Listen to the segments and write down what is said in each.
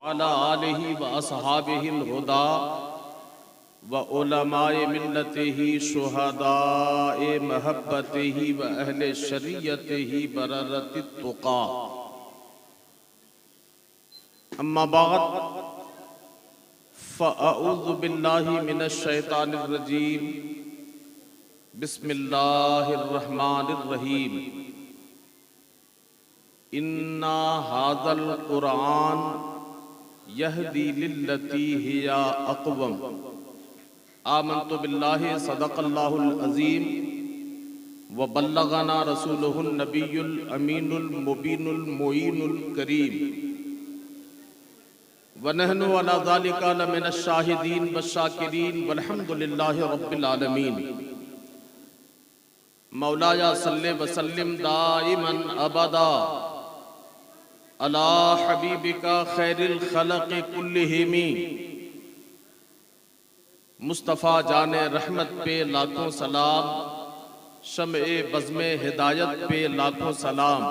अला आलिहि व अस्हाबिहिल हुदा व उलमाए मिल्लतिहि शुहदाए महब्बतिहि व अहले शरीयतिहि बररतित तुका। अम्मा बाद फ़अऊज़ु बिल्लाहि मिनश शैतानिर रजीम। बिस्मिल्लाहिर रहमानिर रहीम। इन्ना हाज़ल कुरान यहदी लिल्लती हिया अक़वम। आमन्तु बिल्लाहि सदक़ल्लाहुल अज़ीम व बल्लगना रसूलुहुन नबियुल अमीनुल मुबीनुल मुईनुल करीम व नहनु अला ज़ालिका लमिनश शाहिदीन वश्शाकिरीन वल्हम्दुलिल्लाहि रब्बिल आलमीन। मौलाया सल्ले व सल्लिम दाइमन अबदा अला हबीबिका खैरिल खलक़ कुल्लिहिमी। मुस्तफ़ा जाने रहमत पे लाखों सलाम, शम्ए बज़्मे हिदायत पे लाखों सलाम।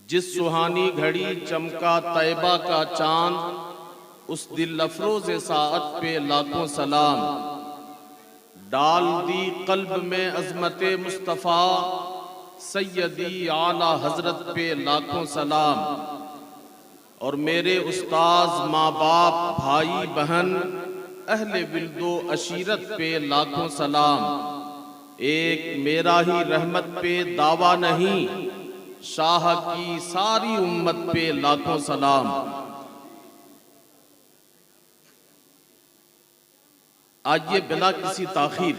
जिस सुहानी घड़ी चमका तैबा का चांद, उस दिल अफरोज़ साअत पे लाखों सलाम। डाल दी कल्ब में अज़मते मुस्तफ़ा, सैयदी आला हजरत पे लाखों सलाम। और मेरे उस्ताज माँ बाप भाई बहन अहले विल्दो अशीरत पे लाखों सलाम। एक मेरा ही रहमत पे दावा नहीं, शाह की सारी उम्मत पे लाखों सलाम। आइए बिला किसी ताखीर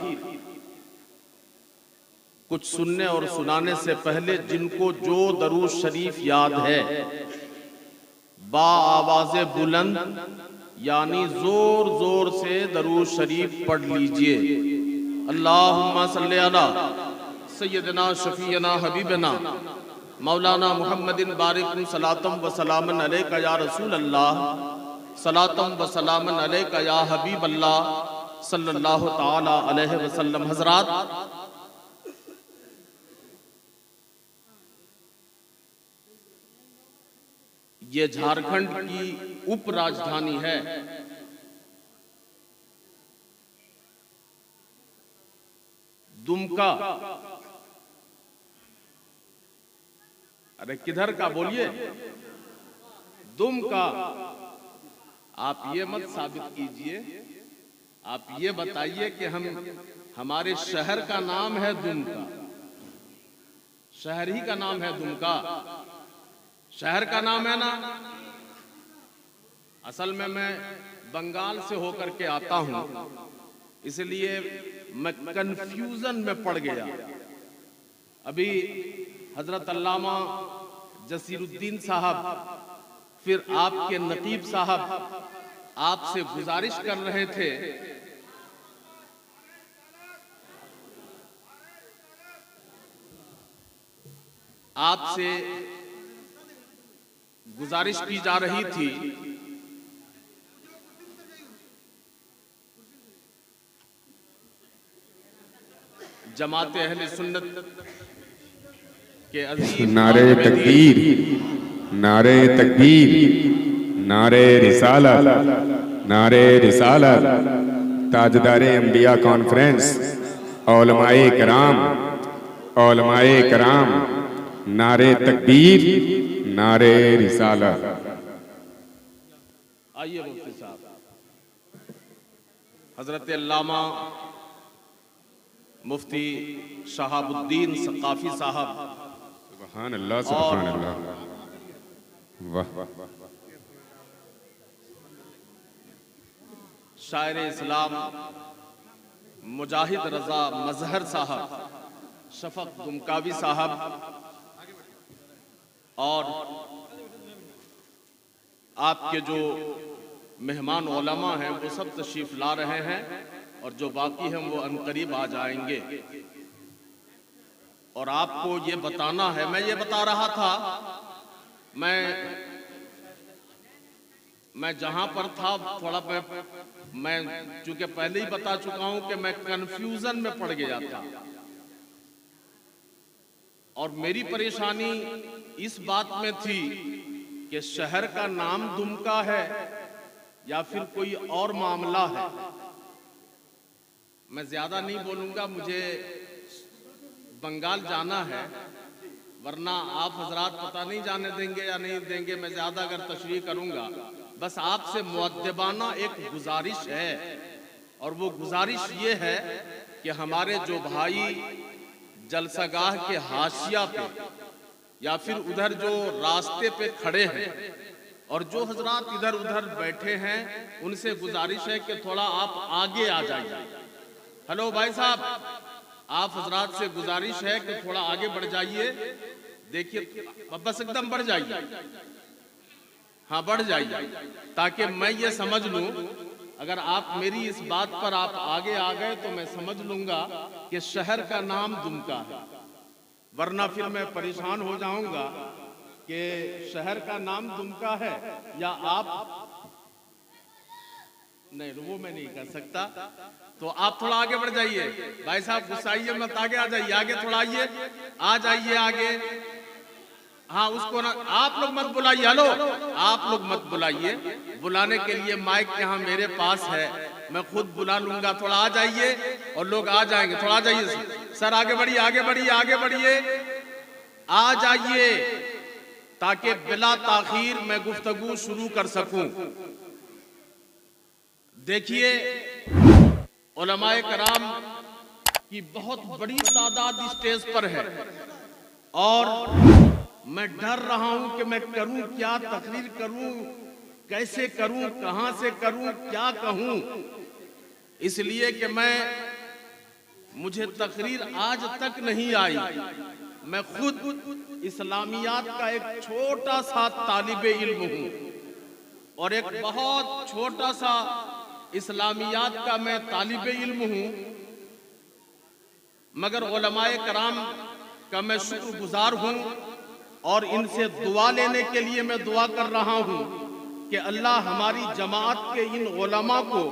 कुछ सुनने और सुनाने से पहले जिनको जो दरूद शरीफ याद है, बा आवाज़े बुलंद यानी जोर जोर से दरूद शरीफ पढ़ लीजिए। अल्लाहुम्मा सल्ली अला सय्यदना शफीना हबीबना मौलाना मुहम्मदिन बारिक सलातम व सलामन अलैका या रसूल अल्लाह, सलातम व सलामन अलैका या हबीब अल्लाह सल्लल्लाहु ताला अलैहि वसल्लम। हजरात, ये झारखंड की उप राजधानी है। दुमका। अरे किधर का बोलिए? दुमका। आप ये मत साबित कीजिए, आप ये बताइए कि हमारे शहर का नाम है दुमका। शहर ही का नाम है दुमका, शहर का नाम है ना। असल में मैं बंगाल से होकर के आता हूं, इसलिए मैं कंफ्यूजन में पड़ गया। अभी हजरत अल्लामा जसीरुद्दीन साहब, फिर आपके नकीब साहब आपसे गुजारिश कर रहे थे आपसे गुजारिश की जा रही थी जमात अहले सुन्नत के अजीम नारे तकबीर, नारे तकबीर, नारे रिसालत, नारे रिसालत। ताजदारे अंबिया कॉन्फ्रेंस, औलमाए कराम, औलमाए कराम, नारे तकबीर, नारे रिसालत। आइए मुफ्ती साहब, हजरत अल्लामा मुफ्ती शहाबुद्दीन सकाफी साहब। सुभान अल्लाह, सुभान अल्लाह, वाह। शायर इस्लाम मुजाहिद रजा मजहर साहब, शफक दुमकावी साहब और आपके जो मेहमान उलमा हैं वो सब तशरीफ ला रहे हैं, और जो बाकी हैं वो अनकरीब आ जाएंगे। और आपको ये बताना है, मैं ये बता रहा था, मैं जहां पर था थोड़ा मैं चूंकि पहले ही बता चुका हूं कि मैं कंफ्यूजन में पड़ गया था। और मेरी परेशानी इस बात में थी कि शहर का नाम दुमका है या फिर कोई और मामला है। मैं ज्यादा नहीं बोलूंगा, मुझे बंगाल जाना है, वरना आप हजरात पता नहीं जाने देंगे या नहीं देंगे। मैं ज्यादा अगर तशरीह करूंगा, बस आपसे मुअद्दबाना एक गुजारिश है, और वो गुजारिश ये है कि हमारे जो भाई जलसागाह के हाशिया पे या फिर उधर जो रास्ते पे खड़े हैं और जो हजरात इधर उधर बैठे हैं, उनसे गुजारिश है कि थोड़ा आप आगे आ जाइए। हेलो भाई साहब, आप हजरात से गुजारिश है कि थोड़ा आगे बढ़ जाइए। देखिए, बस एकदम बढ़ जाइए, हाँ बढ़ जाइए, ताकि मैं ये समझ लूं। अगर आप मेरी इस बात पर आप आगे आ गए तो मैं समझ लूंगा कि शहर का नाम दुमका है, वरना फिर मैं परेशान हो जाऊंगा कि शहर का नाम दुमका है या आप नहीं, वो मैं नहीं कर सकता। तो आप थोड़ा आगे बढ़ जाइए भाई साहब, गुस्साइए मत, आगे आ जाइए, आगे थोड़ा आइए, आ जाइए आगे। हाँ उसको ना आप लोग मत बुलाइए, हेलो आप लोग मत बुलाइए, बुलाने के लिए माइक यहाँ मेरे पास है, मैं खुद बुला लूंगा। थोड़ा आ जाइए और लोग आ जाएंगे, थोड़ा आ जाइए सर, आगे बढ़िए आगे बढ़िए आगे बढ़िए, आ जाइए, ताकि बिला ताखीर मैं गुफ्तगू शुरू कर सकूं। देखिए, उलमाए कराम की बहुत बड़ी तादाद स्टेज पर है और मैं डर रहा हूं कि मैं करूं क्या, तकरीर करूं कैसे करूं, कहां से करूं, क्या कहूं। इसलिए कि मुझे तकरीर आज तक नहीं आई। मैं खुद इस्लामियात का एक छोटा सा तालिबे इल्म हूं और एक बहुत छोटा सा इस्लामियात का मैं तालिबे इल्म हूं, मगर उलमाए कराम का मैं शुक्रगुजार हूं और इनसे दुआ लेने के लिए मैं दुआ कर रहा हूं कि अल्लाह हमारी जमात के इन उलमा को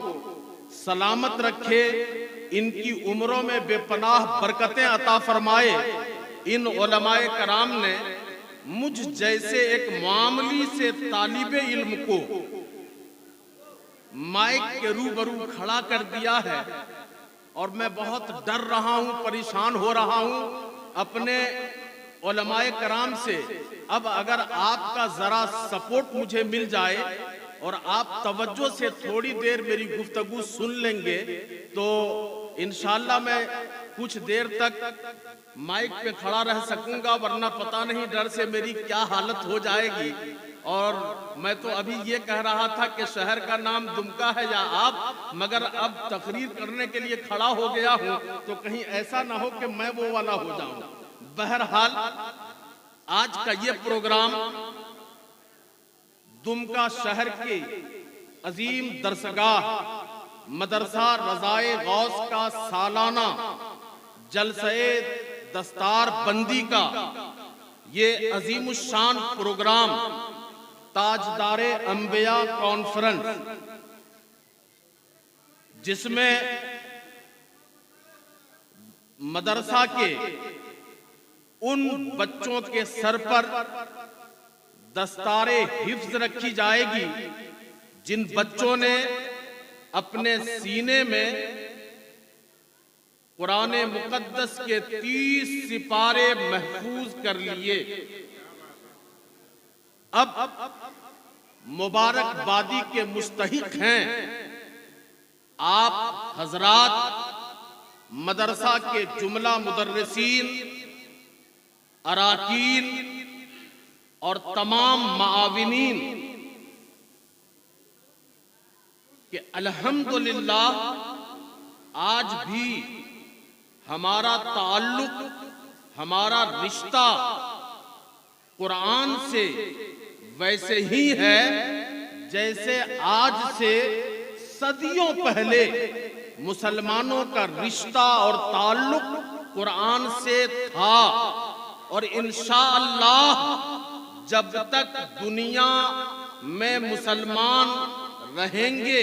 सलामत रखे, इनकी उम्रों में बेपनाह बरकतें अता फरमाए। इन उलमाए कराम ने मुझ जैसे एक मामूली से तालिबे इल्म को माइक के रूबरू खड़ा कर दिया है और मैं बहुत डर रहा हूं, परेशान हो रहा हूं अपने उलमाए कराम से। अब अगर आपका जरा सपोर्ट मुझे मिल जाए और आप तवज्जो से थोड़ी देर मेरी गुफ्तगू सुन लेंगे तो इंशाअल्लाह मैं कुछ देर तक माइक पे खड़ा रह सकूंगा, वरना पता नहीं डर से मेरी क्या हालत हो जाएगी। और मैं तो अभी ये कह रहा था कि शहर का नाम दुमका है या आप, मगर अब तकरीर करने के लिए खड़ा हो गया हूं तो कहीं ऐसा ना हो कि मैं वो वाला हो जाऊं। बहरहाल आज का ये प्रोग्राम दुमका शहर के अजीम दरसगाह मदरसा रज़ाए गौस का सालाना जलसे दस्तार बंदी का ये अजीमुशान प्रोग्राम ताजदारे अंबिया कॉन्फ्रेंस, जिसमें मदरसा के उन बच्चों के सर पर दस्तारे हिफ्ज रखी जाएगी जिन बच्चों ने अपने सीने में कुरान मुकद्दस के 30 सिपारे महफूज कर लिए। अब मुबारकबादी के मुस्तहिक हैं आप हजरात मदरसा के जुमला मुदर्रिसीन, अराकीन और तमाम माविनीन कि अल्हम्दुलिल्लाह आज भी हमारा ताल्लुक, हमारा रिश्ता कुरान से वैसे ही है जैसे आज से सदियों पहले मुसलमानों का रिश्ता और ताल्लुक कुरान से था। और इंशाअल्लाह जब तक दुनिया में मुसलमान रहेंगे,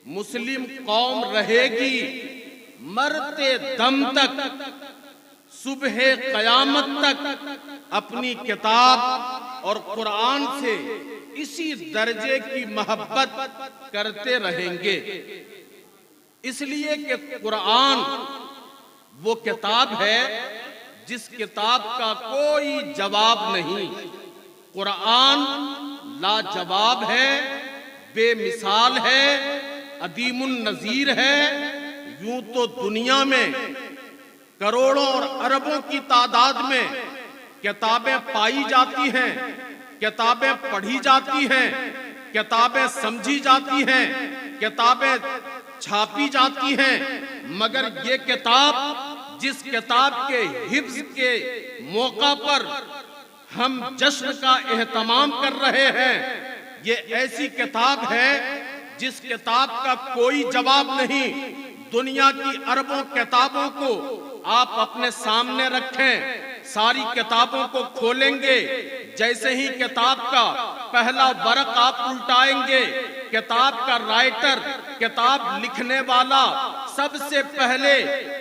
मुस्लिम कौम रहेगी, मरते दम तक, सुबह कयामत तक अपनी किताब और कुरान से इसी दर्जे की मोहब्बत करते रहेंगे। इसलिए कि कुरान वो किताब है जिस किताब का कोई जवाब नहीं। कुरान लाजवाब है, बेमिसाल है, अदीमुन नज़ीर है। यूं तो दुनिया में करोड़ों और अरबों की तादाद में किताबें पाई जाती हैं, किताबें पढ़ी जाती हैं, किताबें समझी जाती हैं, किताबें छापी जाती हैं, मगर ये किताब जिस किताब के हिफ्ज के मौका पर हम जश्न का एहतमाम कर रहे हैं, ये ऐसी किताब है जिस किताब का कोई जवाब नहीं। दुनिया की अरबों किताबों को आप अपने सामने रखें, सारी किताबों को खोलेंगे, जैसे ही किताब का पहला वर्क आप उल्टाएंगे, किताब का राइटर, किताब लिखने वाला सबसे पहले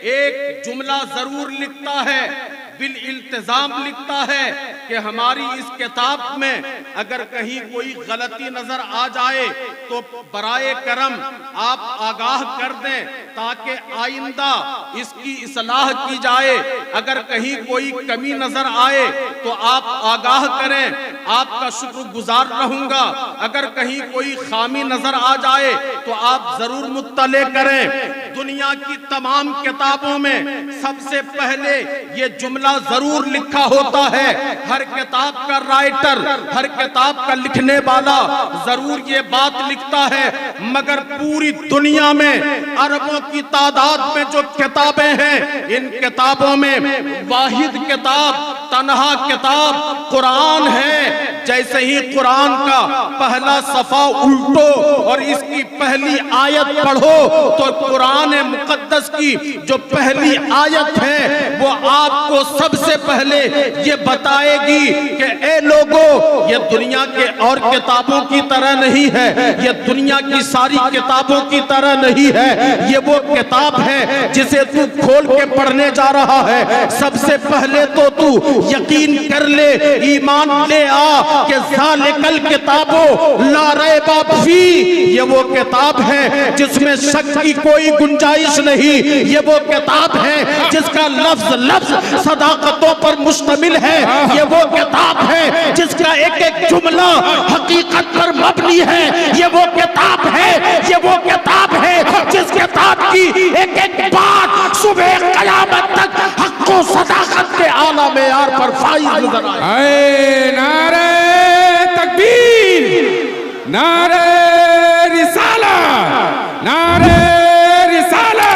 एक जुमला जरूर लिखता है, बिल इल्तिजाम लिखता है कि हमारी इस किताब में अगर कहीं कोई गलती नजर आ जाए तो बराए करम आप आगाह कर दें ताकि आइंदा इसकी इस्लाह की जाए। अगर कहीं कोई कमी नजर आए तो आप आगाह करें, आपका शुक्रगुजार रहूंगा। अगर कहीं कोई खामी नजर आ जाए तो आप जरूर मुत्तले करें। दुनिया की तमाम किताबों में सबसे पहले ये जुमला जरूर लिखा होता है। हर किताब का राइटर, हर किताब का लिखने वाला जरूर ये बात लिखता है, मगर पूरी दुनिया में अरबों की तादाद में जो किताबें हैं, इन किताबों में वाहिद किताब, तन्हा किताब कुरान है। जैसे ही कुरान का पहला सफा उल्टो और इसकी पहली आयत पढ़ो तो कुरान मुकद्दस की जो पहली आयत है वो आपको सबसे पहले ये बताएगी कि ए लोगों, ये दुनिया के और किताबों की तरह नहीं है, ये दुनिया की सारी किताबों की तरह नहीं है। ये वो किताब है जिसे तू खोल के पढ़ने जा रहा है। सबसे पहले तो तू यकीन कर ले, ईमान ले आ कि ज़ालिकल किताबो ला रैबा फी, ये वो किताब है जिसमें शक की कोई गुंजाइश नहीं। ये वो किताब है जिसका लफ्ज लफ्ज सदाकतों पर मुश्तमिल है। ये वो किताब है जिसका एक एक जुमला हकीकत पर मबनी है। ये वो किताब है, ये वो किताब है जिस किताब की एक एक बात सुबह क़यामत तक हक़ व सदाकत के आला मेयार पर फाइज नजर आए। नारे तकबीर, नारे रिसाला, नारे रिसाला।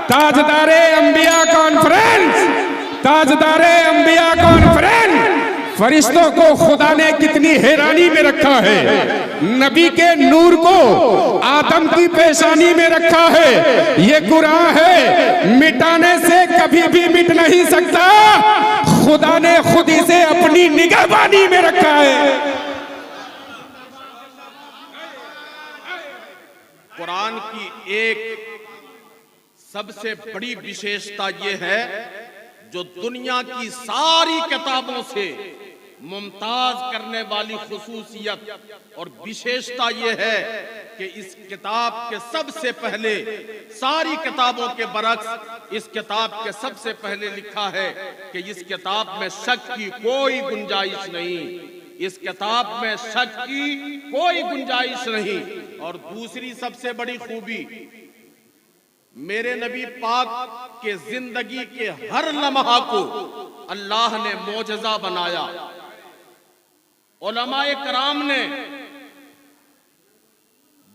ताजदारे अंबिया कॉन्फ्रेंस, ताजदारे अंबिया कॉन्फ्रेंस। फरिश्तों को खुदा ने कितनी हैरानी में रखा है। नबी के नूर को आदम की पेशानी में रखा है। ये कुरान है, मिटाने से कभी भी मिट नहीं सकता। खुदा ने खुद इसे अपनी निगहबानी में रखा है। कुरान की एक सबसे बड़ी विशेषता ये है, जो दुनिया की सारी किताबों से मुमताज करने वाली खुसूसियत और विशेषता ये है कि इस किताब के सबसे पहले, सारी किताबों के बरक्स इस किताब के सबसे पहले लिखा है कि इस किताब में शक की कोई गुंजाइश नहीं। इस किताब में शक की कोई गुंजाइश नहीं। और दूसरी सबसे बड़ी खूबी, मेरे नबी पाक के जिंदगी के हर लम्हा को अल्लाह ने मोजज़ा बनाया। उलमाए कराम ने,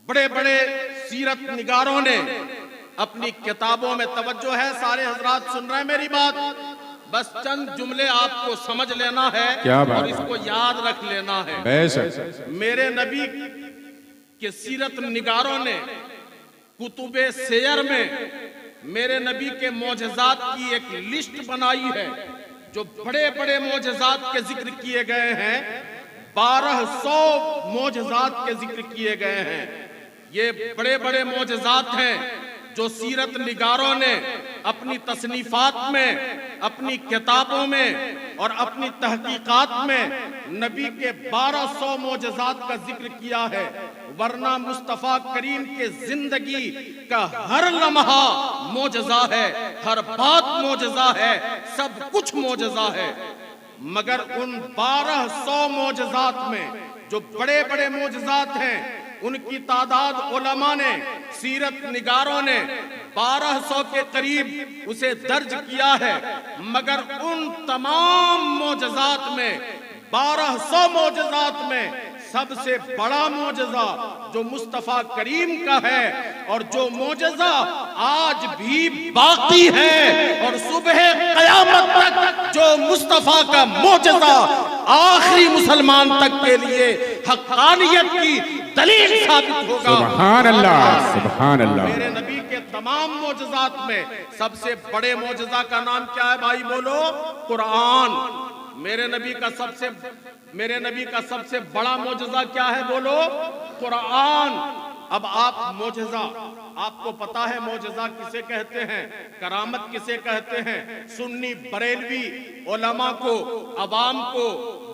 बड़े बड़े सीरत निगारों ने अपनी किताबों में, तवज्जो है सारे हजरात सुन रहे हैं मेरी बात, बस चंद जुमले आपको समझ लेना है और इसको याद रख लेना है। मेरे नबी के सीरत निगारों ने कुतुबे सेयर में मेरे नबी के मोजज़ात की एक लिस्ट बनाई है, जो बड़े बड़े मोजज़ात के जिक्र किए गए हैं। 1200 मोजज़ात के जिक्र किए गए हैं। ये बड़े बड़े मोजज़ात हैं जो सीरत निगारों ने अपनी तसनीफात में, अपनी किताबों में और अपनी तहकीकात में नबी के 1200 मोजज़ात का जिक्र किया है, वरना मुस्तफ़ा करीम के जिंदगी का हर लम्हा मोजज़ा है, हर बात मोजज़ा है, सब कुछ मोजज़ा है। मगर उन 1200 मोजज़ात में जो बड़े बड़े मोजज़ात हैं, उनकी तादाद उलमा ने, सीरत निगारों ने 1200 के करीब उसे दर्ज किया है। मगर उन तमाम मोजज़ात में, 1200 मोजज़ात में सबसे बड़ा मोजज़ा जो मुस्तफ़ा करीम का है और जो मोजज़ा आज भी बाकी है और सुबह क़यामत तक जो मुस्तफ़ा का मोजज़ा आखिरी मुसलमान तक के लिए हक़ानियत की दलील साबित होगा। सुभान अल्लाह, सुभान अल्लाह। मेरे नबी के तमाम मोजज़ात में सबसे बड़े मोजज़ा का नाम क्या है भाई बोलो? कुरान। मेरे नबी का सबसे बड़ा मोजज़ा क्या है बोलो? कुरान। अब आप मोजज़ा, आपको पता है मोजज़ा किसे कहते हैं, करामत किसे कहते हैं? सुन्नी बरेलवी उलमा को, अवाम को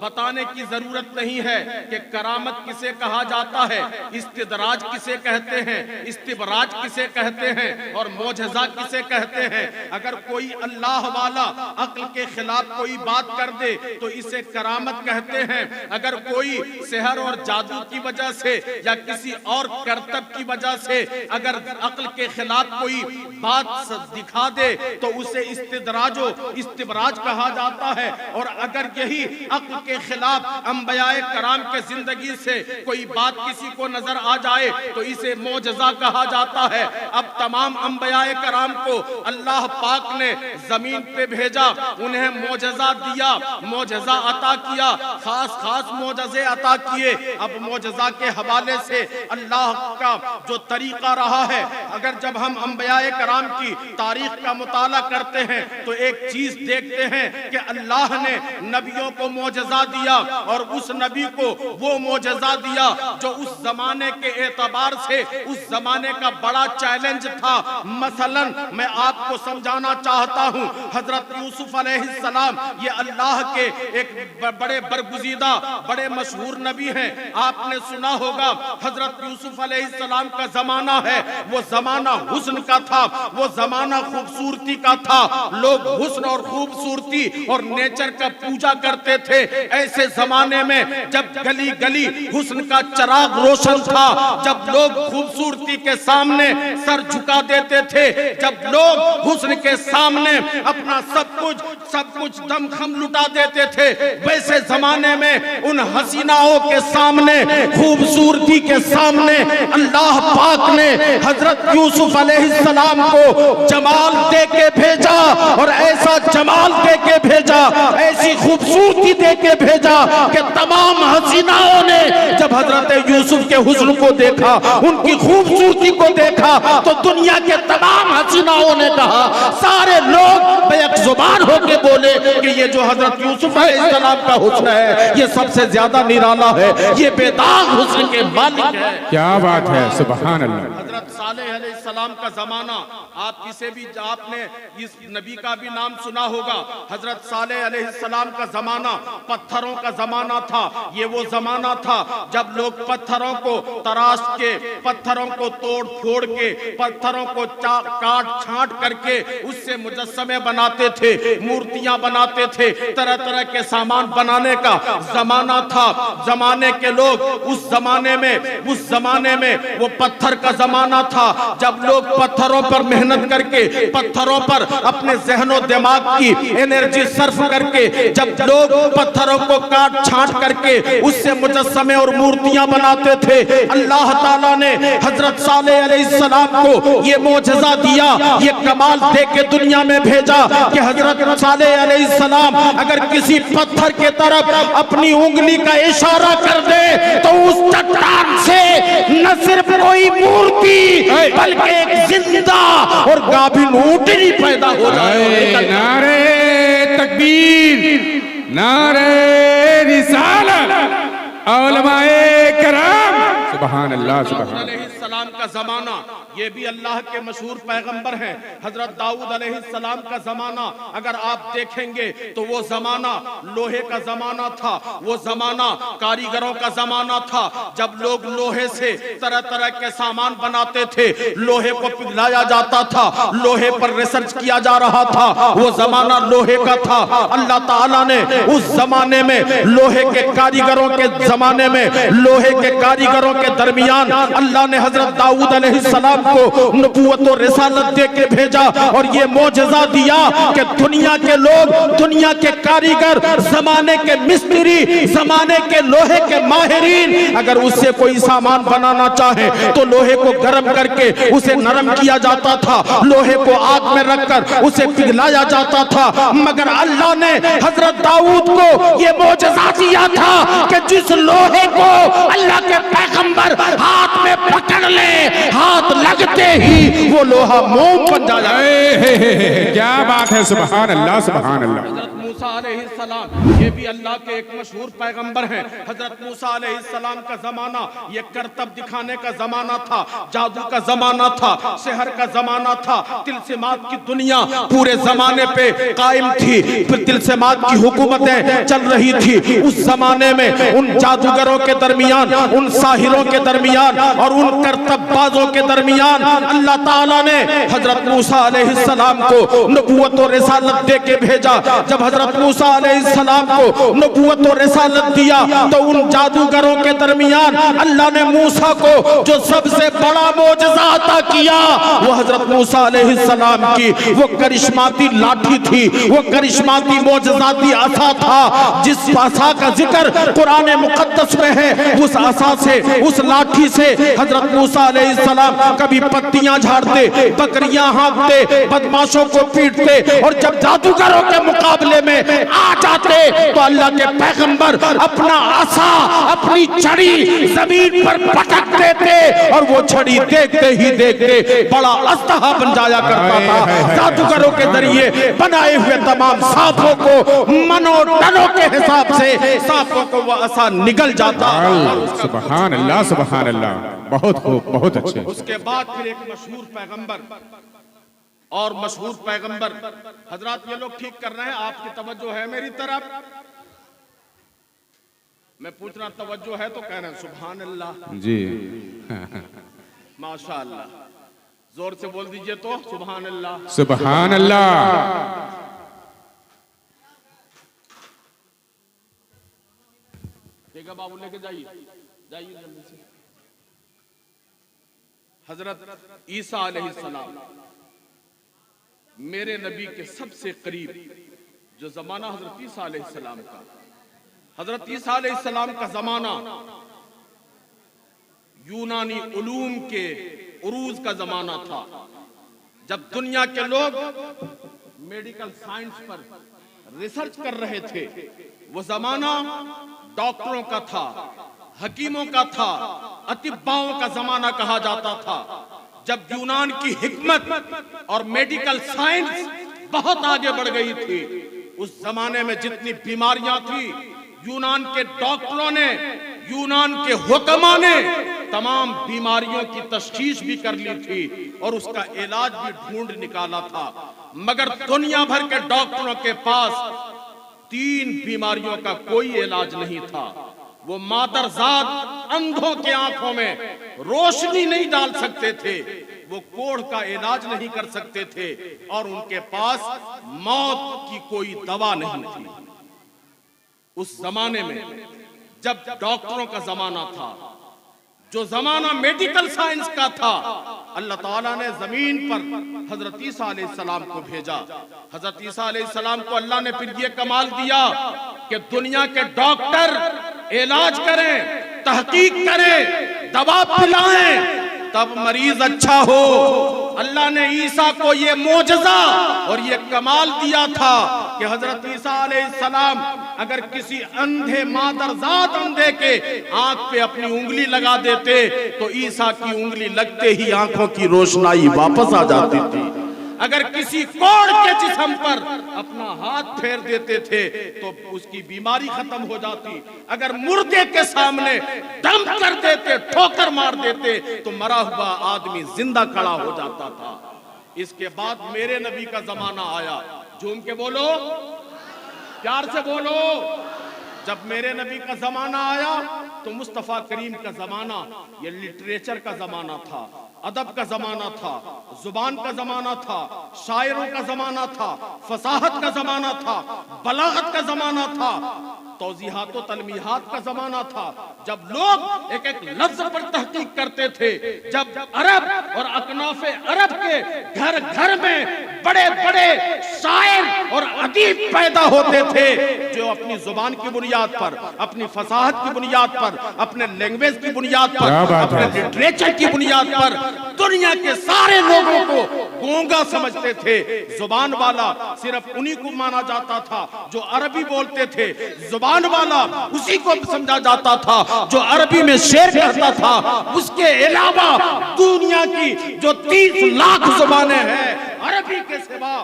बताने की जरूरत नहीं है कि करामत किसे कहा जाता है, इस्तिदराज किसे कहते हैं, इस्तिबराज किसे कहते हैं और मोजज़ा किसे कहते हैं। अगर कोई अल्लाह वाला अक्ल के खिलाफ कोई बात कर दे तो इसे करामत कहते हैं। अगर कोई सेहर और जादू की वजह से या किसी और करतब की वजह से अगर अक्ल के खिलाफ कोई बात दिखा दे तो उसे इस्तिदराजो इस्तिबराज कहा जाता है। और अगर यही अक्ल के खिलाफ अंबियाए कराम के जिंदगी से कोई बात किसी को नजर आ जाए तो इसे मोजज़ा कहा जाता है। अब तमाम अंबियाए कराम को अल्लाह पाक ने जमीन पे भेजा, उन्हें मोजज़ा दिया, मोजज़ा अता किया, खास खास मोजज़े अता किए। अब मोजज़ा के हवाले से अल्लाह का जो तरीका रहा है, अगर जब हम अंबियाए कराम की तारीख का मुताला करते हैं तो एक चीज देखते हैं कि अल्लाह ने नबियों को मोजज़ा दिया और उस नबी को वो मोजज़ा दिया जो उस जमाने के एतबार से उस जमाने का बड़ा चैलेंज था। मसलन मैं आपको समझाना चाहता हूँ, हजरत यूसुफ अलैहिस्सलाम ये अल्लाह के एक बड़े बरगुज़ीदा बड़े मशहूर नबी हैं। आपने सुना होगा हजरत यूसुफ अलैहिस्सलाम का जमाना है, वो जमाना हुस्न का था, वो जमाना खूबसूरती का था। लोग हुस्न और खूबसूरती और नेचर का पूजा करते थे। ऐसे जमाने में जब गली गली हुस्न का चिराग रोशन था, जब लोग खूबसूरती के सामने सर झुका देते थे, जब लोग हुस्न के सामने अपना सब कुछ दमखम लुटा देते थे, वैसे जमाने में उन हसीनाओं के सामने, खूबसूरती के सामने अल्लाह पाक ने हजरत यूसुफ अलैहिस्सलाम को जमाल दे के भेजा और ऐसा जमाल दे के भेजा, ऐसी खूबसूरती दे के भेजा कि तमाम हसीनाओं ने जब हजरत यूसुफ के हुस्न को देखा, उनकी खूबसूरती को देखा, तो दुनिया के तमाम हसीनाओं ने कहा, सारे लोग बेक जुबान होके बोले कि ये जो हजरत यूसुफ अलैहिस्सलाम का हुस्न है ये सबसे ज्यादा निराला है, ये बेदाग हुस्न के मालिक है। क्या बात है, सुभान अल्लाह। हजरत सालेह अलैहिस्सलाम का जमाना, आप किसे भी, आपने इस नबी का भी नाम सुना होगा। हजरत सालेह अलैहिस्सलाम का जमाना पत्थरों का जमाना था। ये वो जमाना था जब लोग पत्थरों को तराश के, पत्थरों को तोड़ फोड़ के, पत्थरों को काट छांट करके उससे मुजस्समे बनाते थे, मूर्तियां बनाते थे, तरह तरह के सामान बनाने का जमाना था। जमाने के लोग उस जमाने में वो पत्थर का जमाना था जब लोग पत्थरों पर मेहनत करके, पत्थरों पर अपने ज़हनो दिमाग की एनर्जी सर्फ करके, जब लोग पत्थरों को काट छांट करके उससे मुजस्समे और मूर्तियां बनाते थे, अल्लाह ताला ने हजरत सालेह अलैहिस्सलाम को ये मोजज़ा दिया, ये कमाल दे के दुनिया में भेजा कि हजरत सालेह अलैहिस्सलाम अगर किसी पत्थर के तरफ अपनी उंगली का इशारा कर दे तो उस चट्टान से न सिर्फ कोई मूर्ति बल्कि एक जिंदा और गाभिन ऊंटनी पैदा हो जाए। नारे तकबीर, नारे रिसालत, उलमाए कराम। सुभान अल्लाह सुभान अलैहिस्सलाम का जमाना, ये भी अल्लाह के मशहूर पैगंबर हैं। हजरत दाऊद अलैहिस्सलाम का जमाना अगर आप देखेंगे तो वो जमाना लोहे का जमाना था, वो जमाना कारीगरों का जमाना था, जब लोग लोहे से तरह तरह के सामान बनाते थे, लोहे को पिघलाया जाता था, लोहे पर रिसर्च किया जा रहा था, वो जमाना लोहे का था। अल्लाह ताला ने उस जमाने में लोहे के कारीगरों के जमाने में लोहे के कारीगरों के दरमियान अल्लाह ने हजरत दाऊद अलैहिस्सलाम को नबूवत और रिसालत दे के भेजा और ये मौजज़ा दिया कि दुनिया के लोग, दुनिया के कारीगर, जमाने के मिस्त्री, जमाने के लोहे के माहिरीन अगर उससे कोई सामान बनाना चाहे तो लोहे को गर्म करके उसे नरम किया जाता था, लोहे को आग में रखकर उसे पिघलाया जाता था। मगर अल्लाह ने हजरत दाऊद को ये मौजज़ा दिया था कि जिस लोहे को अल्लाह के पैगंबर हाथ में पकड़ ले, हाथ लगते ही वो लोहा मोम बन जाए। क्या बात है, सुभान अल्लाह सुभान अल्लाह। हजरत मूसा अलैहिस्सलाम ये भी अल्लाह के एक मशहूर पैगंबर हैं। हजरत मूसा अलैहिस्सलाम का जमाना ये करतब दिखाने का जमाना था, जादू का जमाना था, शहर का जमाना था, तिलसिमात की दुनिया पूरे जमाने पे कायम थी, तिलसिमात की हुकूमतें चल रही थी। उस जमाने में उन जादूगरों के दरमियान, उन साहिरों के दरमियान और उन करतबबाजों के दरमियान अल्लाह ताला ने हजरत मूसा अलैहिस्सलाम को नबूवत और रिसालत दे के भेजा। जब हजरत मूसा अलैहिस्सलाम को नबूवत और रिसालत दिया तो उन जादूगरों के दरमियान अल्लाह ने मूसा को जो सबसे बड़ा मौजज़ा अता किया वो हजरत मूसा अलैहिस्सलाम की वो करिश्माती लाठी थी, वो करिश्माती मौजज़ाती असा था जिस असा का जिक्र कुरान मुकद्दस में है। उस असा से, उस लाठी से हजरत मूसा अलैहिस्सलाम कभी पत्तियां झाड़ते, बकरियां हाँकते, बदमाशों को पीटते और जब जादूगरों के मुकाबले में आ जाते तो अल्लाह के पैगंबर अपना असा, अपनी छड़ी जमीन पर पटक देते और वो छड़ी देखते ही देखते बड़ा अस्तहा बन जाया करता था। जादूगरों के जरिए बनाए हुए तमाम सांपों को मनोटनों के हिसाब से सांपों को वो असा निगल जाता। सुभान अल्लाह सुभान अल्लाह, बहुत खूब, बहुत अच्छे। उसके बाद फिर एक मशहूर पैगंबर और मशहूर पैगंबर, हजरात ये लोग ठीक कर रहे हैं, आपकी तवज्जो है मेरी तरफ, मैं पूछ रहा तवज्जो है तो कह रहे हैं सुभान अल्लाह जी। माशाअल्लाह, जोर से बोल दीजिए तो सुभान अल्लाह सुभान अल्लाह। ठीक है बाबू, लेके जाइए जाइए जल्दी से। हजरत ईसा अलैहिस्सलाम मेरे नबी के सबसे करीब जो जमाना हजरत ईसा अलैहिस्सलाम का, हजरत ईसा अलैहिस्सलाम का जमाना यूनानी उलूम के उरूज का जमाना था, जब दुनिया के लोग मेडिकल साइंस पर रिसर्च कर रहे थे। वो जमाना डॉक्टरों का था, हकीमों का था, अतिब्बाओं का जमाना कहा जाता था, जब यूनान की हिकमत और मेडिकल साइंस बहुत आगे बढ़ गई थी। उस जमाने में जितनी बीमारियां थी यूनान के डॉक्टरों ने, यूनान के हुक्मा ने तमाम बीमारियों की तशखीस भी कर ली थी और उसका इलाज भी ढूंढ निकाला था। मगर दुनिया भर के डॉक्टरों के पास 3 बीमारियों का कोई इलाज नहीं था। वो मादरजात अंधों के आंखों में रोशनी नहीं डाल सकते थे, वो कोढ़ का इलाज नहीं कर सकते थे और उनके पास मौत की कोई दवा नहीं थी। उस जमाने में जब डॉक्टरों का जमाना था, जो जमाना मेडिकल साइंस का था, अल्लाह ताला ने जमीन पर हजरत ईसा अलैहिस्सलाम को भेजा। हजरत ईसा अलैहिस्सलाम को अल्लाह ने फिर ये कमाल दिया कि दुनिया के डॉक्टर इलाज करें, तहकीक करें, दवा पिलाएं, तब मरीज अच्छा हो। अल्लाह ने ईसा को ये मोजज़ा और ये कमाल दिया था कि हजरत ईसा अलैहिस्सलाम अगर किसी अंधे मादरजात अंधे के आंख पे अपनी उंगली लगा देते तो ईसा की उंगली लगते ही आंखों की रोशनाई वापस आ जाती थी। अगर किसी कोढ़ के जिस्म पर अपना हाथ फेर देते थे तो उसकी बीमारी खत्म हो जाती। अगर मुर्दे के सामने दम कर देते, ठोकर देते तो मरा हुआ आदमी जिंदा खड़ा हो जाता था। इसके बाद मेरे नबी का जमाना आया। झूम के बोलो, प्यार से बोलो। जब मेरे नबी का जमाना आया तो मुस्तफा करीम का जमाना ये लिटरेचर का जमाना था, अदब का जमाना था, जुबान का जमाना था, शायरों का जमाना था, फसाहत का जमाना था, बलागत का जमाना था, तौजीहात और तलमीहात का जमाना था। जब लोग एक एक लफ्ज पर तहकीक करते थे, जब अरब और अकनाफे अरब के घर घर में बड़े बड़े शायर और अदीब पैदा होते थे जो अपनी जुबान की बुनियाद पर, अपनी फसाहत की बुनियाद पर, अपने लैंग्वेज की बुनियाद पर, अपने लिटरेचर की बुनियाद पर दुनिया के सारे लोगों को गूंगा समझते थे। जुबान वाला सिर्फ उन्हीं को माना जाता था जो अरबी बोलते थे, जुबान वाला उसी को समझा जाता था जो अरबी में शेर कहता था। उसके अलावा दुनिया की जो 30 लाख जुबानें हैं, अरबी के सिवा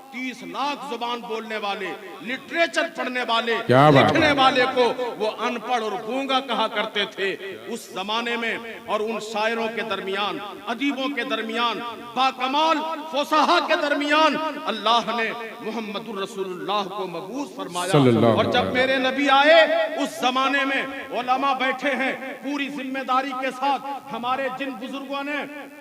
30 लाख जुबान बोलने वाले, लिटरेचर पढ़ने वाले, लिखने वाले को वो अनपढ़ और गूंगा कहा करते थे। उस जमाने में और उन शायरों के दरमियान, अदीबों के दरमियान, बाकमाल फसाहा के दरमियान अल्लाह ने मुहम्मदुर रसूलुल्लाह को मबूस फरमाया। और जब मेरे नबी आए उस जमाने में उलमा बैठे हैं पूरी जिम्मेदारी के साथ। हमारे जिन बुजुर्गों ने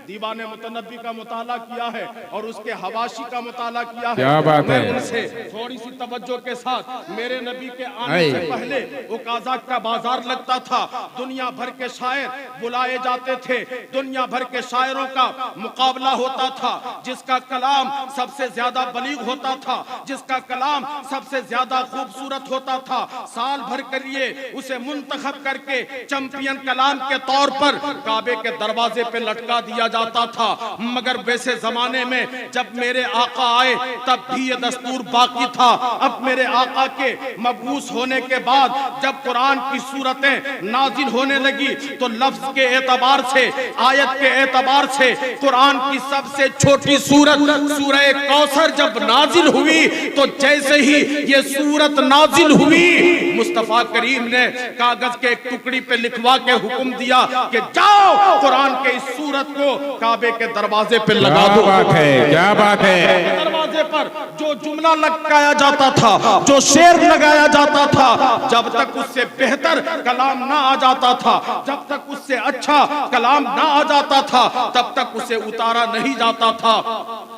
दीवाने मुतनब्बी का मुताला किया है और उसके हवाशी का मुताला किया है, मैं उनसे थोड़ी सी तवज्जो के साथ, मेरे नबी के आने से पहले उकाज़ा का बाजार लगता था, दुनिया भर के शायर बुलाए जाते थे, दुनिया भर के शायरों का मुकाबला होता था। जिसका कलाम सबसे ज्यादा बलीग होता था, जिसका कलाम सबसे ज्यादा खूबसूरत होता था, साल भर के लिए उसे मुंतखब करके चैंपियन कलाम के तौर पर काबे के दरवाजे पे लटका दिया जाता था। मगर वैसे जमाने में जब मेरे आका आए तब भी ये दस्तूर बाकी था। अब मेरे आका के मबूस होने के बाद जब कुरान की सूरतें नाजिल होने लगी तो लफ्ज के एतबार से, आयत के एतबार से कुरान की सबसे छोटी सूरत सूरह कौसर जब नाजिल हुई तो जैसे ही ये सूरत नाजिल हुई मुस्तफा करीम ने कागज के एक टुकड़ी पे लिखवा के हुक्म दिया कि जाओ कुरान के इस सूरत को काबे के दरवाजे पे लगा दो। क्या बात है। दरवाजे पर जो जुमला लगाया जाता था, जो शेर लगाया जाता था, जब तक उससे बेहतर कलाम ना आ जाता था, जब तक उससे अच्छा कलाम ना आ जाता था, तब तक उसे उतारा नहीं जाता था।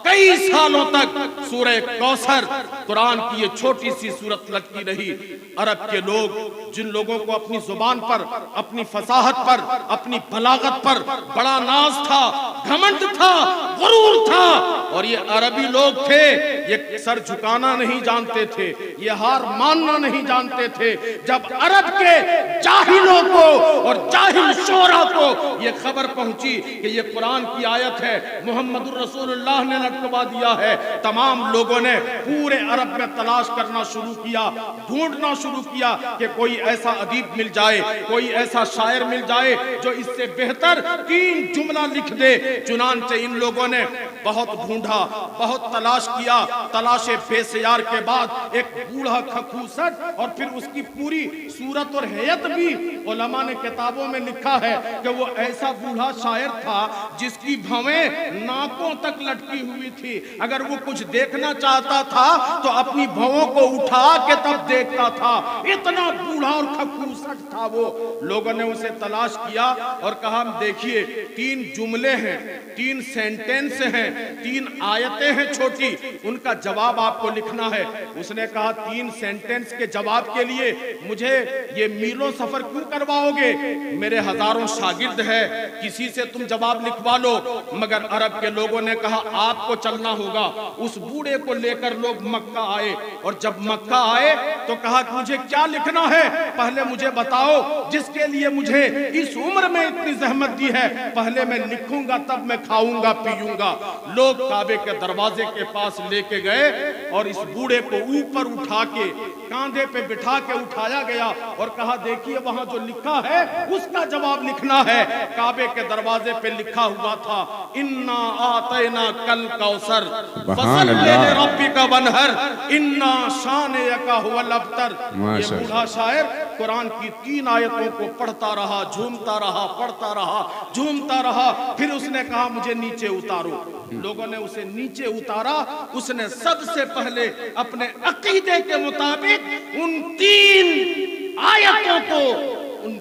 कई सालों तक सूरह कौसर कुरान की ये छोटी सी सूरत लटकी रही। अरब के लोग, जिन लोगों को अपनी जुबान पर, अपनी फसाहत पर, अपनी बलागत पर बड़ा नाज था, घमंड था, गुरूर था, और ये अरबी लोग थे, ये सर झुकाना नहीं जानते थे, ये हार मानना नहीं जानते थे। जब अरब के जाहिलों को और जाहिल शोरा को ये खबर पहुंची कि ये कुरान की आयत है, मुहम्मदुर रसूलुल्लाह ने लटकवा दिया है, तमाम लोगों ने पूरे अरब में तलाश करना शुरू किया, ढूंढना शुरू किया कि कोई ऐसा अदीब मिल जाए, कोई ऐसा शायर मिल जाए जो इससे बेहतर 3 जुमला लिख दे। चुनांचे इन लोगों ने बहुत ढूंढा, बहुत तलाश किया। तलाशे बेसयार के बाद एक बूढ़ा खखूसट और फिर उसकी पूरी सूरत और हैयत भी उलमा ने किताबों में लिखा है कि वो ऐसा बूढ़ा शायर था जिसकी भवें नाकों तक लटकी हुई थी। अगर वो कुछ देखना चाहता था तो अपनी भवों को उठा के तब देखता था। इतना बूढ़ा और खखूसट था वो। लोगों ने उसे तलाश किया और कहा देखिए 3 जुमले हैं, 3 सेंटेंस हैं, 3 आयतें हैं छोटी, उनका जवाब आपको लिखना है। उसने कहा 3 सेंटेंस के जवाब के लिए मुझे ये मीलों सफर क्यों करवाओगे? मेरे हजारों शागिर्द है, किसी से तुम जवाब लिखवा लो। मगर अरब के लोगों ने कहा आपको चलना होगा। उस बूढ़े को लेकर लोग मक्का आए और जब मक्का आए तो कहा मुझे क्या लिखना है, पहले मुझे बताओ, जिसके लिए मुझे इस उम्र में इतनी जहमत दी है, पहले मैं लिखूंगा तब मैं खाऊंगा पीऊंगा। लोग काबे के दरवाजे के पास लेके गए और इस बूढ़े को ऊपर उठा के कांधे पे बिठा के उठाया गया और कहा देखिए वहां जो लिखा है उसका जवाब लिखना है। काबे के दरवाजे पे लिखा हुआ था, इन्ना आतैना कल कौसर फसल्लि लिरब्बिका वनहर इन्ना शानिअका हुवल अबतर। ये बूढ़ा शायर कुरान की 3 आयतों को पढ़ता रहा, झूमता रहा, पढ़ता रहा, झूमता रहा। फिर उसने कहा मुझे नीचे उतारो। लोगों ने उसे नीचे उतारा। उसने सबसे पहले अपने अकीदे के मुताबिक उन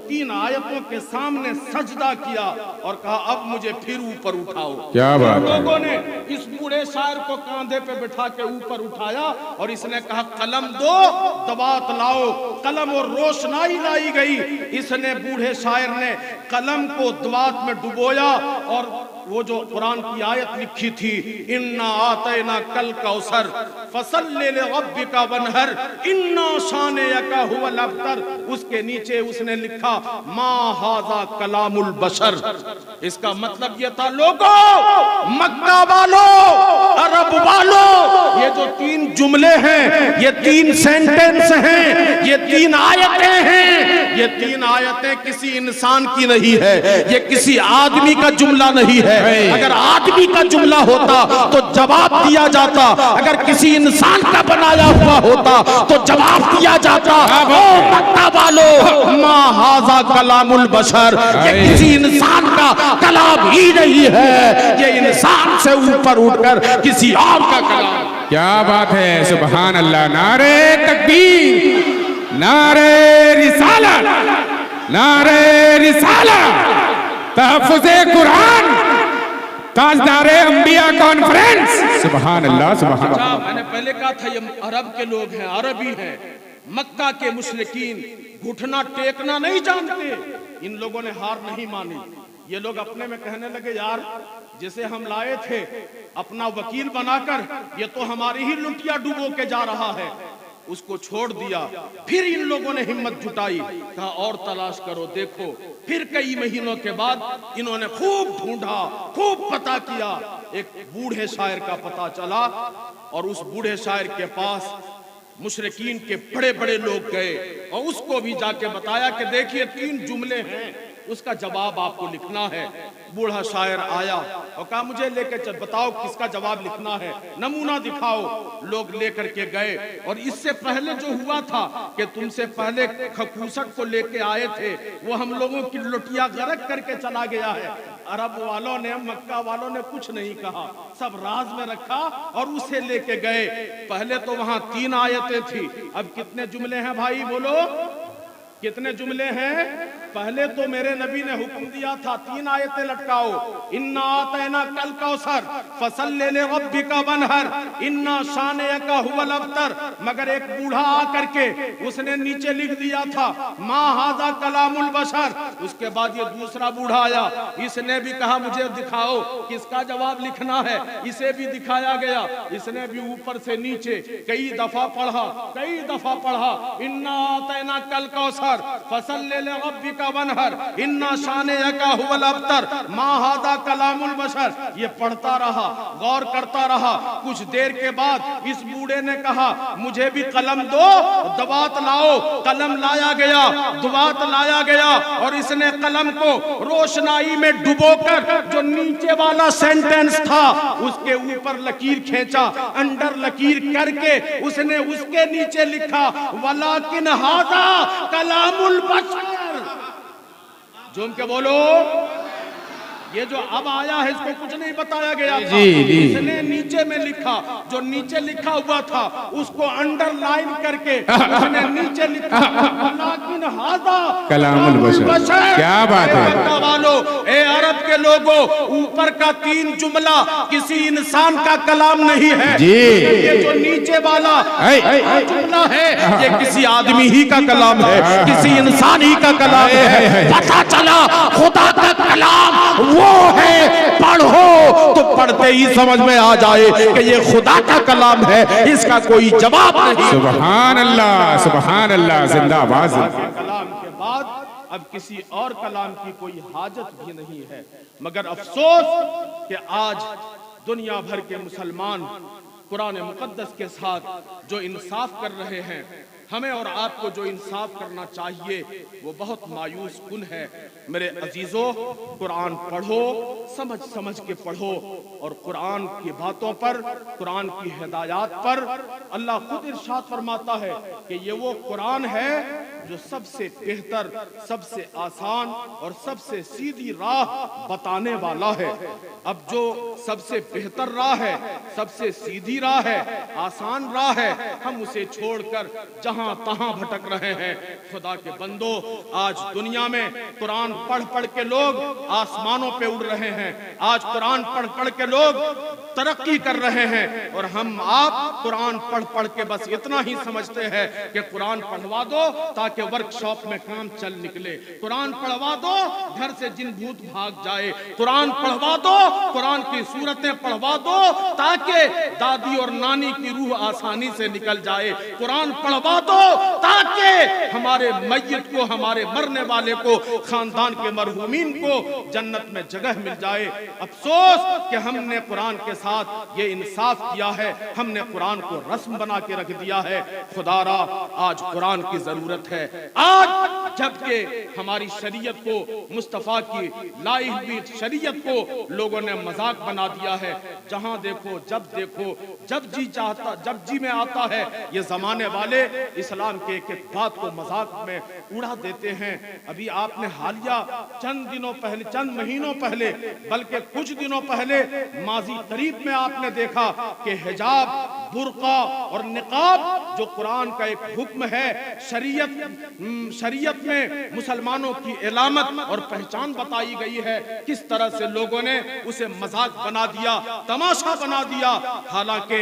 3 आयतों के सामने सजदा किया और कहा अब मुझे फिर ऊपर उठाओ। क्या बात है। लोगों ने इस बूढ़े शायर को कंधे पे बिठा के ऊपर उठाया और इसने कहा कलम दो, दवात लाओ। कलम और रोशनाई लाई गई। इसने बूढ़े शायर ने कलम को दवात में डुबोया और वो जो कुरान की आयत लिखी थी, इन्ना आतैना कल कौसर फसल्लि लिरब्बिका वनहर इन्ना शानिअका हुवल अबतर, उसके नीचे उसने लिखा मा हाज़ा कलामुल बशर। इसका मतलब ये था, लोगों, मक्का वालों, अरब वालों, ये जो 3 जुमले हैं, ये 3 सेंटेंस हैं, ये 3 आयतें हैं, ये 3 आयतें किसी इंसान की नहीं है, ये किसी आदमी का जुमला नहीं है। अगर आदमी का जुमला होता तो जवाब दिया जाता, अगर किसी इंसान का बनाया हुआ होता तो जवाब दिया जाता। ओ मक्का वालों, मा हाज़ा कलामुल बशर, ये किसी इंसान का कलाम ही नहीं है, ये इंसान से ऊपर उठकर किसी और का कलाम। क्या बात है, सुभान अल्लाह। नारे तकबीर, नारे रिसालत, नारे रिसालत, तहफ़्फ़ुज़े कुरान, ताजदारे अंबिया कॉन्फ्रेंस। सुभान अल्लाह, सुभान अल्लाह। मैंने पहले कहा था ये अरब के लोग हैं, अरबी हैं। मक्का के मुशरिकीन घुटना टेकना नहीं जानते। इन लोगों ने हार नहीं मानी। ये लोग अपने में कहने लगे, यार जिसे हम लाए थे अपना वकील बनाकर, ये तो हमारी ही लुटिया डुबो के जा रहा है, उसको छोड़ दिया। फिर इन लोगों ने हिम्मत जुटाई, कहा और तलाश करो, देखो। फिर कई महीनों के बाद इन्होंने खूब ढूंढा, खूब पता किया। एक बूढ़े शायर का पता चला और उस बूढ़े शायर के पास मुशरिकीन के बड़े बड़े लोग गए और उसको भी जाके बताया कि देखिए 3 जुमले हैं, उसका जवाब आपको लिखना है। बूढ़ा शायर आया और कहा मुझे लेकर चल, बताओ किसका जवाब लिखना है, नमूना दिखाओ। लोग लेकर के गए और इससे पहले जो हुआ था कि तुमसे पहले खकूसट को लेके आए थे, वो हम लोगों की लुटिया गरक करके चला गया है। अरब वालों ने, मक्का वालों ने कुछ नहीं कहा, सब राज में रखा और उसे लेके गए। पहले तो वहां 3 आयतें थी, अब कितने जुमले हैं भाई, बोलो कितने जुमले हैं? पहले तो मेरे नबी ने हुक्म दिया था 3 आयतें लटकाओ, इन्ना आतैना कल कौसर फसल्लि लिरब्बिका वनहर इन्ना शानिअका हुवल अबतर। मगर एक बूढ़ा आकर के उसने नीचे लिख दिया था मा हाज़ा कलामुल बशर। उसके बाद ये दूसरा बूढ़ा आया, इसने भी कहा मुझे दिखाओ किसका जवाब लिखना है, इसे भी दिखाया गया। इसने भी ऊपर से नीचे कई दफा पढ़ा, इन्ना आतैना कल कौसर फसल्लि लिरब्बिका वनहर इन्ना शानिअका हुवल अबतर मा हाज़ा कलामुल बशर। ये पढ़ता रहा, गौर करता रहा। कुछ देर के बाद इस बूढ़े ने कहा मुझे भी कलम दो, दवात लाओ। कलम लाया गया, दवात लाया गया और इसने कलम को रोशनाई में डुबोकर जो नीचे वाला सेंटेंस था उसके ऊपर लकीर खींचा, अंडर लकीर करके उसने उसके नीचे लिखा वलाकिन हाज़ा कलामुल बशर। झूम के बोलो, ये जो अब आया है इसको कुछ नहीं बताया गया था। इसने नीचे में लिखा, जो नीचे लिखा हुआ था उसको अंडरलाइन करके उसने नीचे लिखा वलाकिन हाज़ा कलामुल बशर। क्या बात है मक्का वालों, ए अरब के लोगों, ऊपर का 3 जुमला किसी इंसान का कलाम नहीं है जी। ये जो नीचे वाला जुमला है ये किसी आदमी ही का कलाम है, किसी इंसान ही का कलाम है। पता चला खुदा का कलाम वो है, पढ़ो तो पढ़ते ही समझ में आ जाए कि ये खुदा का कलाम है, इसका कोई जवाब नहीं। सुभान अल्लाह, सुभान अल्लाह, जिंदाबाद। कलाम के बाद अब किसी और कलाम की कोई हाजत भी नहीं है। मगर अफसोस कि आज दुनिया भर के मुसलमान कुरान मुकद्दस के साथ जो इंसाफ कर रहे हैं, हमें और आपको जो इंसाफ करना चाहिए वो बहुत मायूस कुन है। मेरे अजीजों, कुरान पढ़ो, समझ समझ के पढ़ो, और कुरान की बातों पर, कुरान की हिदायत पर अल्लाह खुद इरशाद फरमाता है कि ये वो कुरान है जो सबसे बेहतर, सबसे आसान और सबसे सीधी राह बताने वाला है। अब जो सबसे बेहतर राह है, सबसे सीधी राह है, आसान राह है, हम उसे छोड़कर जहां तहां भटक रहे हैं। खुदा के बंदो, आज दुनिया में कुरान पढ़ पढ़ के लोग आसमानों पे उड़ रहे हैं। आज कुरान पढ़ पढ़ के लोग तरक्की कर रहे हैं, और हम आप कुरान पढ़ पढ़ के बस इतना ही समझते हैं कि कुरान पढ़वा दो ताकि वर्कशॉप में काम चल निकले, कुरान पढ़वा दो घर से जिन भूत भाग जाए, कुरान पढ़वा दो, कुरान की सूरतें पढ़वा दो ताकि दादी और नानी की रूह आसानी से निकल जाए, कुरान पढ़वा दो ताकि हमारे मैयत को, हमारे मरने वाले को, खानदान के मरहूमीन को जन्नत में जगह मिल जाए। अफसोस कि हमने कुरान के साथ ये इंसाफ किया है, हमने कुरान को रस्म बना के रख दिया है। खुदारा, आज कुरान की जरूरत है। आज जबकि हमारी शरीयत को, मुस्तफा की लाई हुई शरीयत को लोगों ने मजाक बना दिया है। जहां देखो, जब जी चाहता, जब जी में आता है, ये जमाने वाले इस्लाम के एक एक बात को मजाक में उड़ा देते हैं। अभी आपने हालिया चंद दिनों पहले, चंद महीनों पहले, बल्कि कुछ दिनों पहले माजी करीब में आपने देखा कि हिजाब, बुर्का और निकाब जो कुरान का एक हुक्म है, शरीयत में मुसलमानों की इलामत और पहचान बताई गई है, किस तरह से लोगों ने उसे मजाक बना दिया, तमाशा बना दिया। हालांकि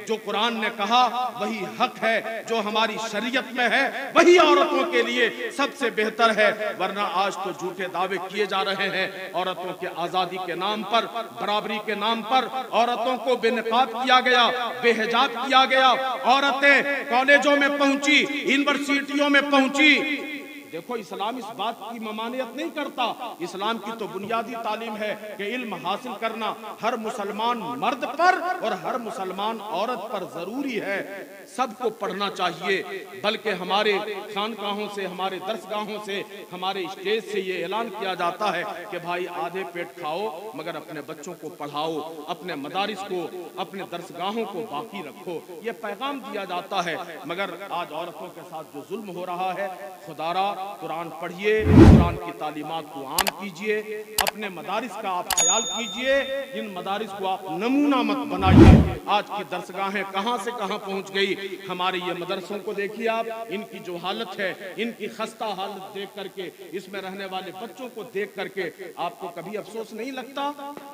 जो कुरान ने कहा वही हक है, जो हमारी शरीयत में है वही औरतों के लिए सबसे बेहतर है। वरना आज तो झूठे दावे किए जा रहे हैं, औरतों के आजादी के नाम पर, बराबरी के नाम पर औरतों को बेनकाब किया गया, बेहिजाब किया गया। औरतें कॉलेजों में पहुंची, यूनिवर्सिटियों में पहुंची। देखो, इस्लाम इस बात की ममानियत नहीं करता। इस्लाम की तो बुनियादी तालीम है कि इल्म हासिल करना हर मुसलमान मर्द पर और हर मुसलमान औरत पर जरूरी है, सबको पढ़ना चाहिए। बल्कि हमारे खानकाहों से, हमारे दरसगाहों से, हमारे स्टेज से ये ऐलान किया जाता है कि भाई आधे पेट खाओ मगर अपने बच्चों को पढ़ाओ, अपने मदारिस को, अपने दरसगाहों को बाकी रखो, ये पैगाम दिया जाता है। मगर आज औरतों के साथ जो जुल्म हो रहा है, खुदारा, कुरान पढ़िए, कुरान की तालीमात को आम कीजिए, अपने मदारिस का आप ख्याल कीजिए, इन मदारिस को आप नमूना मत बनाइए। आज की दरसगाहें कहां से कहां पहुंच गई। हमारे ये मदरसों को देखिए आप, इनकी जो हालत है, इनकी खस्ता हालत देख करके, इसमें रहने वाले बच्चों को देख करके आपको कभी अफसोस नहीं लगता?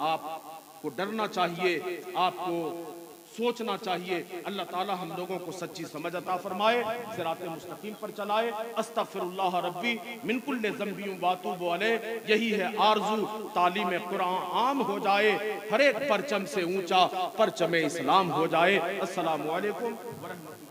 आपको डरना चाहिए, आपको सोचना चाहिए। अल्लाह ताला हम लोगों को सच्ची समझ अता फरमाए, सिराते मुस्तकीम पर चलाए। अस्तगफिरुल्लाह रब्बी मिन कुल्लि ज़ंबिन व अतूबु अलैह। यही है आरज़ू, तालीम कुरान आम हो जाए, हर एक परचम से ऊंचा परचम इस्लाम हो जाए। अस्सलामु अलैकुम व रहमतुल्लाह।